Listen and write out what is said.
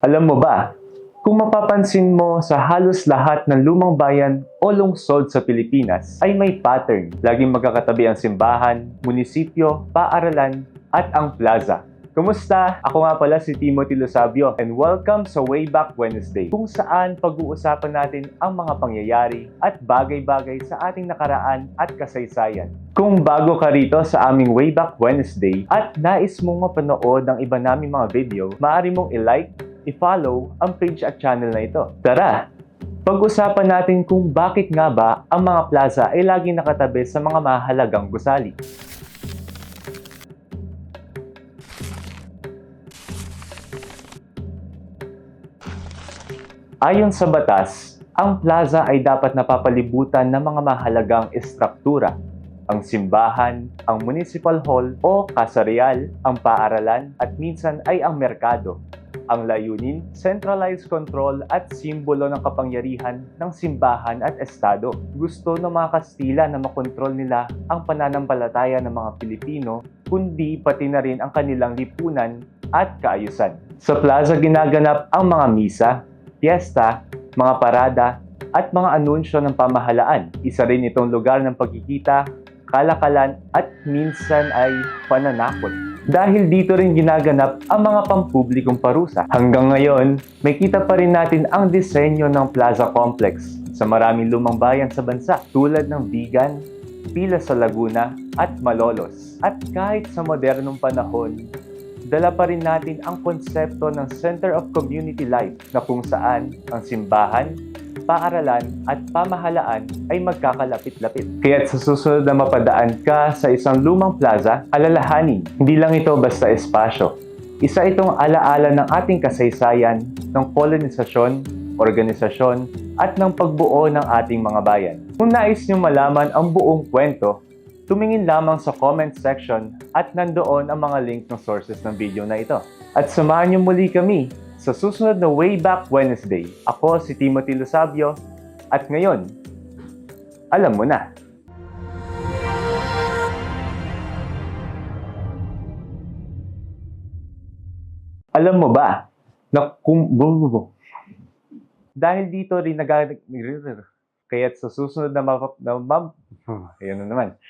Alam mo ba, kung mapapansin mo sa halos lahat ng lumang bayan o lungsod sa Pilipinas ay may pattern. Laging magkakatabi ang simbahan, munisipyo, paaralan, at ang plaza. Kumusta? Ako nga pala si Timothy Losabio and welcome sa Wayback Wednesday, kung saan pag-uusapan natin ang mga pangyayari at bagay-bagay sa ating nakaraan at kasaysayan. Kung bago ka rito sa aming Wayback Wednesday at nais mong mapanood ang iba naming mga video, maaari mong i-like, i-follow ang page at channel na ito. Tara! Pag-usapan natin kung bakit nga ba ang mga plaza ay laging nakatabi sa mga mahalagang gusali. Ayon sa batas, ang plaza ay dapat napapalibutan ng mga mahalagang estruktura. Ang simbahan, ang municipal hall o kasarial, ang paaralan at minsan ay ang merkado. Ang layunin, centralized control at simbolo ng kapangyarihan ng simbahan at estado. Gusto ng mga Kastila na makontrol nila ang pananampalataya ng mga Pilipino, kundi pati na rin ang kanilang lipunan at kaayusan. Sa plaza ginaganap ang mga misa, piyesta, mga parada, at mga anunsyo ng pamahalaan. Isa rin itong lugar ng pagkikita, kalakalan, at minsan ay pananakot. Dahil dito rin ginaganap ang mga pampublikong parusa. Hanggang ngayon, may kita pa rin natin ang disenyo ng Plaza Complex sa maraming lumang bayan sa bansa tulad ng Vigan, Pila sa Laguna, at Malolos. At kahit sa modernong panahon, dala pa rin natin ang konsepto ng Center of Community Life na kung saan ang simbahan, paaralan at pamahalaan ay magkakalapit-lapit. Kaya't sa susunod na mapadaan ka sa isang lumang plaza, alalahanin, hindi lang ito basta espasyo. Isa itong alaala ng ating kasaysayan, ng kolonisasyon, organisasyon, at ng pagbuo ng ating mga bayan. Kung nais niyong malaman ang buong kwento, tumingin lamang sa comment section at nandoon ang mga link ng sources ng video na ito. At samahan niyo muli kami sa susunod na Wayback Wednesday. Ako si Timothy Losabio at ngayon, alam mo na. Alam mo ba na dahil dito rin kaya't sa susunod na ayan na naman.